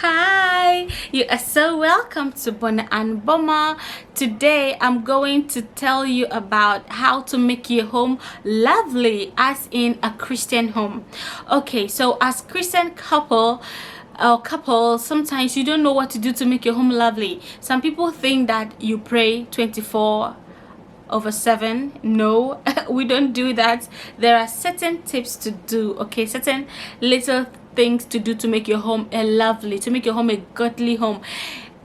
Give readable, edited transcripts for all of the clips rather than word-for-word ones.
Hi, you are so welcome to Bona and Boma. Today I'm going to tell you about how to make your home lovely, as in a Christian home. Okay, so as Christian couple, sometimes you don't know what to do to make your home lovely. Some people think that you pray 24/7. No, we don't do that. There are certain tips to do, okay, certain little things to do to make your home a lovely, to make your home a godly home.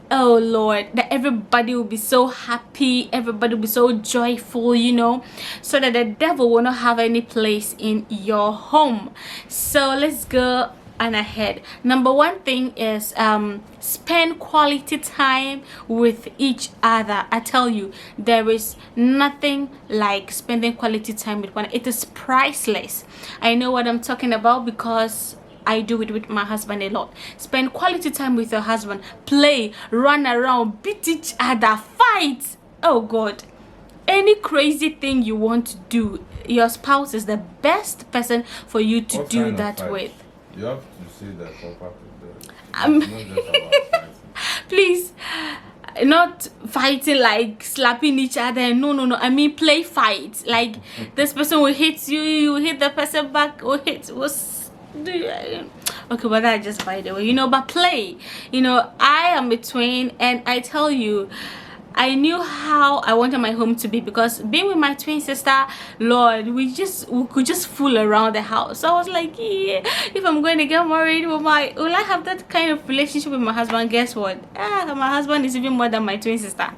Oh Lord, that everybody will be so happy, everybody will be so joyful, so that the devil will not have any place in your home. So let's go and ahead. Number one thing is spend quality time with each other. I tell you, there is nothing like spending quality time with one. It is priceless. I know what I'm talking about because I do it with my husband a lot. Spend quality time with your husband. Play, run around, beat each other, fight. Oh God, any crazy thing you want to do, your spouse is the best person for you to do that with. You have to say that for part of the. Um, Not just about fighting. Please, not fighting like slapping each other. No. I mean play fight. Like this person will hit you, you hit the person back, or okay, but that just by the way, but play. I am a twin, and I tell you, I knew how I wanted my home to be, because being with my twin sister, Lord, we could just fool around the house. So I was like, yeah, if I'm going to get married, will I have that kind of relationship with my husband? Guess what? My husband is even more than my twin sister.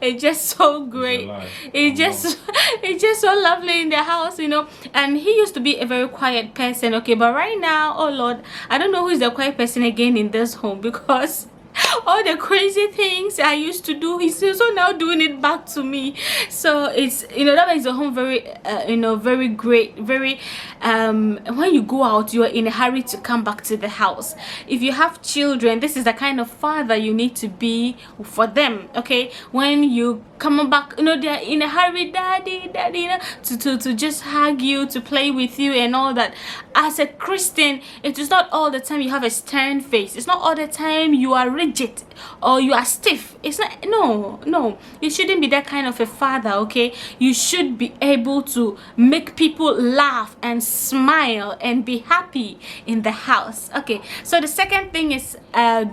It's just so great. It's just so lovely in the house, and he used to be a very quiet person, okay, but right now, oh Lord, I don't know who is the quiet person again in this home, because all the crazy things I used to do, he's also now doing it back to me. So it's that makes the home very very great, very when you go out, you are in a hurry to come back to the house. If you have children, this is the kind of father you need to be for them, okay? When you come back, they're in a hurry, daddy, to just hug you, to play with you and all that. As a Christian, it is not all the time you have a stern face. It's not all the time you are rigid or you are stiff. It's not. No, you shouldn't be that kind of a father, okay? You should be able to make people laugh and smile and be happy in the house. Okay, so the second thing is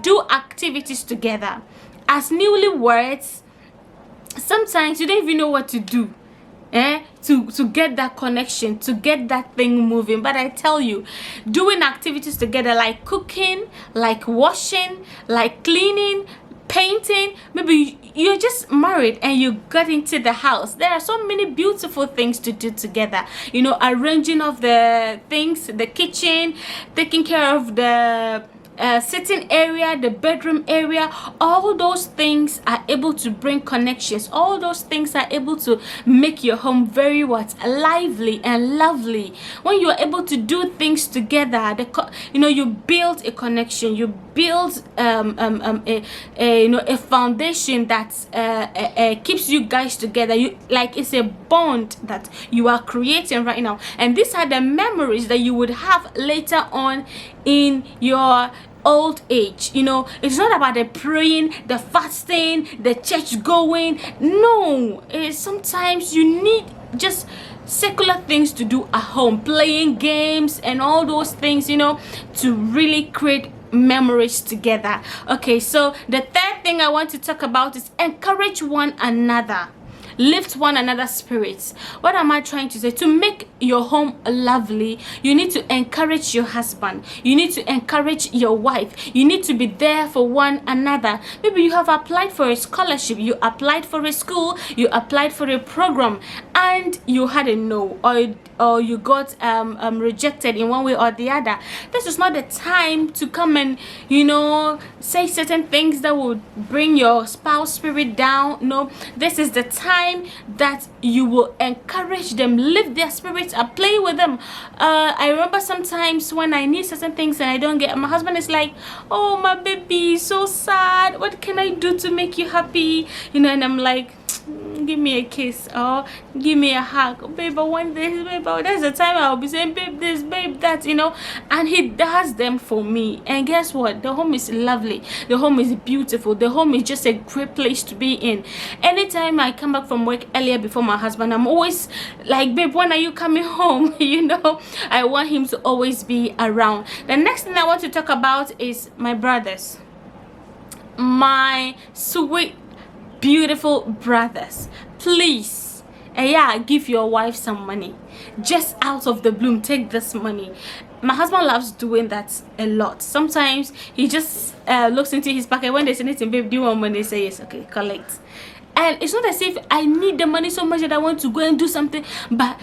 do activities together. As newlyweds, sometimes you don't even know what to do to get that connection, to get that thing moving. But I tell you, doing activities together, like cooking, like washing, like cleaning, painting. Maybe you're just married and you got into the house, there are so many beautiful things to do together. Arranging of the things, the kitchen, taking care of the sitting area, the bedroom area. All those things are able to bring connections. All those things are able to make your home very lively and lovely. When you are able to do things together, you build a connection, you build a foundation that keeps you guys together. It's a bond that you are creating right now, and these are the memories that you would have later on in your old age. It's not about the praying, the fasting, the church going. No, sometimes you need just secular things to do at home, playing games and all those things, to really create memories together. Okay, so the third thing I want to talk about is encourage one another. Lift one another's spirits. What am I trying to say? To make your home lovely, you need to encourage your husband. You need to encourage your wife. You need to be there for one another. Maybe you have applied for a scholarship, you applied for a school, you applied for a program, and you had a no, or you got rejected in one way or the other. This is not the time to come and say certain things that would bring your spouse spirit down. No, this is the time that you will encourage them, lift their spirits up, play with them. I remember sometimes when I need certain things and I don't get, my husband is like, oh, my baby, so sad, what can I do to make you happy? And I'm like, give me a kiss or give me a hug. Oh, babe, I want this, babe. Oh, there's a time I'll be saying, babe, this, babe, that, and he does them for me. And guess what? The home is lovely. The home is beautiful. The home is just a great place to be in. Anytime I come back from work earlier before my husband, I'm always like, babe, when are you coming home? I want him to always be around. The next thing I want to talk about is my brothers. My sweet, beautiful brothers. Please, give your wife some money. Just out of the bloom, take this money. My husband loves doing that a lot. Sometimes he just looks into his pocket when they say anything, babe, do you want money? Say yes, okay, collect. And it's not as if I need the money so much that I want to go and do something, but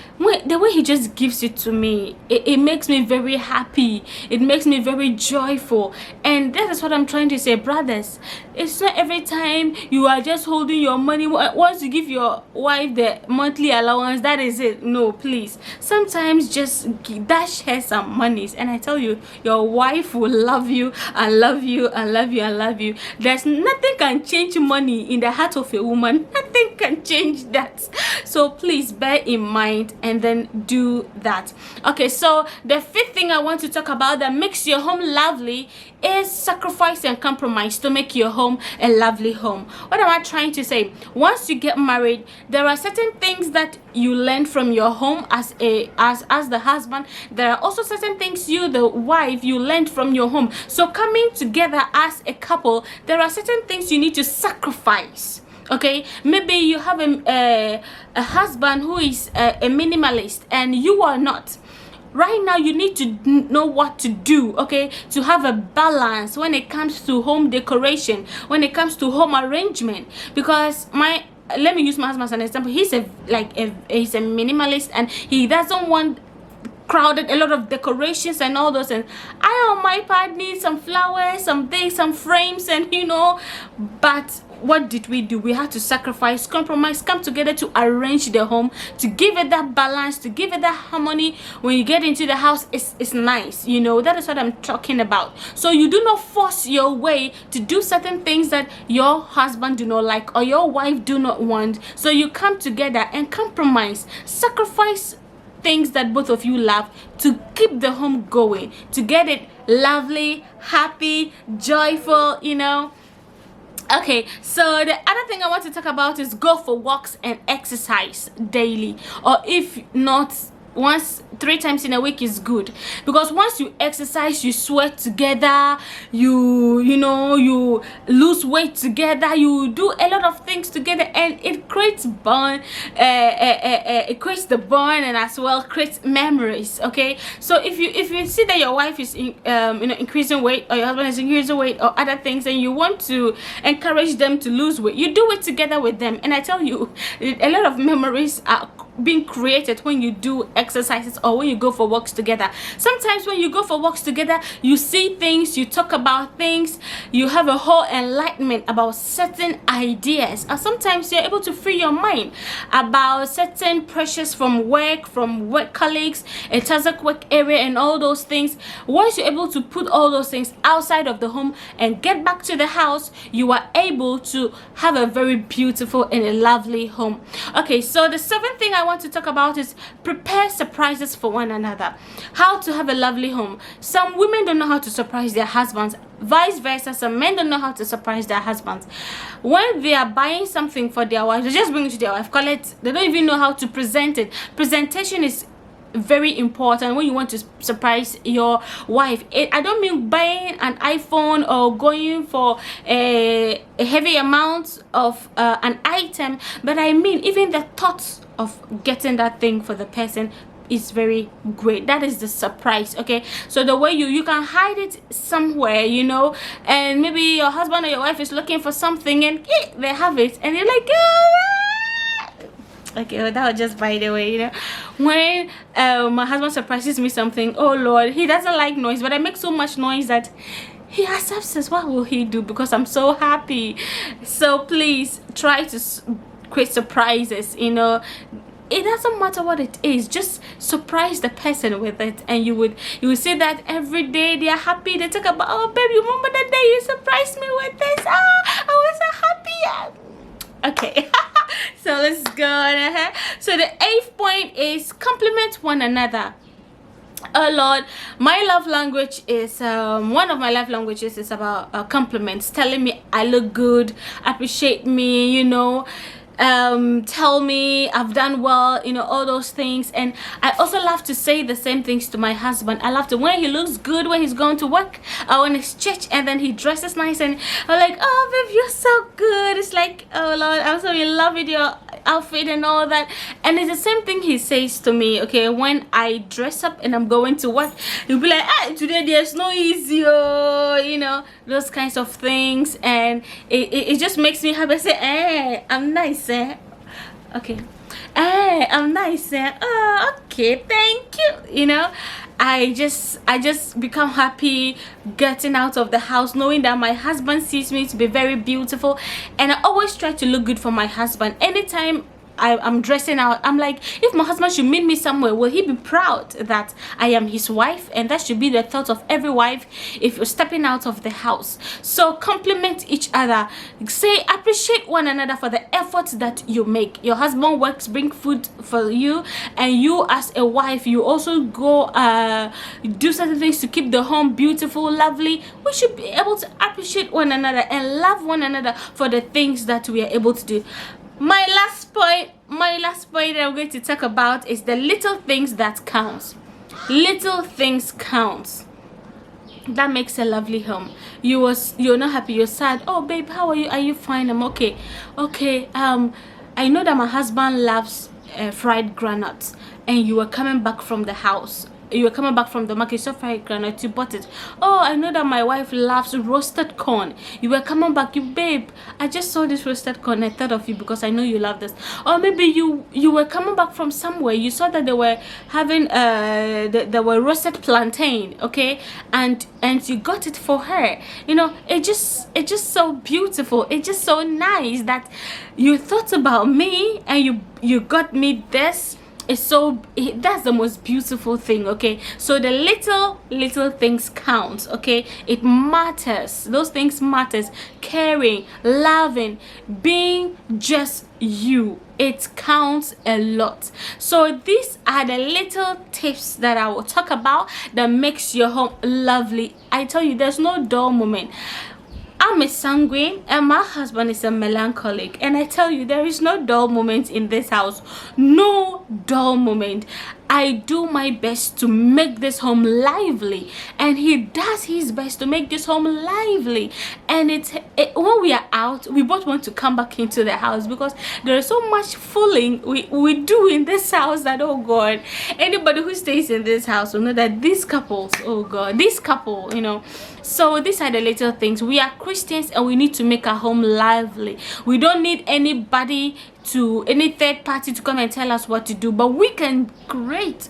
the way he just gives it to me, it makes me very happy. It makes me very joyful. And that is what I'm trying to say, brothers. It's not every time you are just holding your money. Once you give your wife the monthly allowance, that is it. No, please. Sometimes just dash her some monies, and I tell you, your wife will love you and love you and love you and love you. There's nothing can change money in the heart of a woman. Nothing can change that. So please bear in mind and then do that. Okay, so the fifth thing I want to talk about that makes your home lovely is sacrifice and compromise to make your home a lovely home. What am I trying to say? Once you get married, there are certain things that you learn from your home as the husband. There are also certain things you, the wife, you learned from your home. So coming together as a couple, there are certain things you need to sacrifice. Okay, maybe you have a husband who is a minimalist and you are not. Right now you need to know what to do, okay, to have a balance when it comes to home decoration, when it comes to home arrangement. Because let me use my husband as an example. He's a minimalist and he doesn't want crowded, a lot of decorations and all those. And I on my part need some flowers, some things, some frames, and but what did we do? We had to sacrifice, compromise, come together to arrange the home, to give it that balance, to give it that harmony. When you get into the house, it's nice. That is what I'm talking about. So you do not force your way to do certain things that your husband do not like or your wife do not want. So you come together and compromise, sacrifice things that both of you love to keep the home going, to get it lovely, happy, joyful. Okay, so the other thing I want to talk about is go for walks and exercise daily, or if not, once 3 times in a week is good, because once you exercise, you sweat together, you lose weight together, you do a lot of things together, and it creates bond. It creates the bond, and as well creates memories. Okay, so if you see that your wife is increasing weight, or your husband is increasing weight, or other things, and you want to encourage them to lose weight, you do it together with them. And I tell you, a lot of memories are being created when you do exercises or when you go for walks together. Sometimes when you go for walks together, you see things, you talk about things, you have a whole enlightenment about certain ideas, or sometimes you're able to free your mind about certain pressures from work colleagues, a toxic work area, and all those things. Once you're able to put all those things outside of the home and get back to the house, you are able to have a very beautiful and a lovely home. Okay, so the 7th thing I want to talk about is prepare surprises for one another. How to have a lovely home. Some women don't know how to surprise their husbands, vice versa. Some men don't know how to surprise their husbands. When they are buying something for their wives, they just bring it to their wife, call it, they don't even know how to present it. Presentation is very important when you want to surprise your wife. I don't mean buying an iPhone or going for a heavy amount of an item, but I mean even the thoughts of getting that thing for the person is very great. That is the surprise. Okay, so the way you can hide it somewhere, and maybe your husband or your wife is looking for something and they have it, and you're like, okay, well, that was just by the way. When my husband surprises me something, oh Lord, he doesn't like noise, but I make so much noise that he accepts us. What will he do? Because I'm so happy. So please try to create surprises. It doesn't matter what it is, just surprise the person with it, and you will see that every day they are happy. They talk about, oh babe, you remember that day you surprised me with this? I was so happy. Okay. So let's go. So the 8th point is compliment one another. Oh Lord, my love language is one of my love languages is about compliments, telling me I look good, appreciate me, tell me I've done well, all those things. And I also love to say the same things to my husband. I love to, when he looks good, when he's going to work or when he's church and then he dresses nice and I'm like, oh babe, you're so good. It's like, oh Lord, I'm so in love with your outfit and all that. And it's the same thing he says to me, okay, when I dress up and I'm going to work. He'll be like, today there's no easy, those kinds of things. And it just makes me happy. I say, I'm nice, okay, I'm nice, oh, okay, thank you. I just become happy getting out of the house, knowing that my husband sees me to be very beautiful. And I always try to look good for my husband. Anytime I'm dressing out, I'm like, if my husband should meet me somewhere, will he be proud that I am his wife? And that should be the thought of every wife if you're stepping out of the house. So compliment each other, say appreciate one another for the efforts that you make. Your husband works, bring food for you, and you as a wife, you also go do certain things to keep the home beautiful, lovely. We should be able to appreciate one another and love one another for the things that we are able to do. My last point that I'm going to talk about is the little things that counts. Little things counts. That makes a lovely home. You're not happy, you're sad. Oh babe, how are you? Are you fine? I'm okay. Okay, I know that my husband loves fried granuts, and you were coming back from the house. You were coming back from the market, so fried granite, you bought it. Oh, I know that my wife loves roasted corn. You were coming back, babe, I just saw this roasted corn, I thought of you because I know you love this. Or maybe you were coming back from somewhere, you saw that they were having they were roasted plantain, okay, and you got it for her. It's just so beautiful. It's just so nice that you thought about me and you got me this. That's the most beautiful thing, okay? So the little things count, okay? It matters. Those things matters. Caring, loving, being just you, it counts a lot. So these are the little tips that I will talk about that makes your home lovely. I tell you, there's no dull moment. I'm a sanguine and my husband is a melancholic, and I tell you, there is no dull moment in this house. No dull moment. I do my best to make this home lively, and he does his best to make this home lively. And when we are out, we both want to come back into the house because there is so much fooling we do in this house that, oh God, anybody who stays in this house will know that these couples, oh God, this couple, So these are the little things. We are Christians and we need to make our home lively. We don't need any third party to come and tell us what to do, but we can create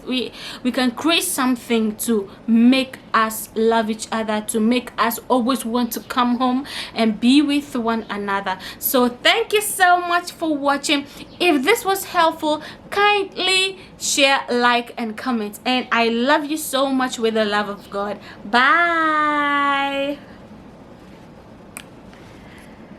something to make us love each other, to make us always want to come home and be with one another. So thank you so much for watching. If this was helpful, kindly share, like, and comment. And I love you so much with the love of God. Bye.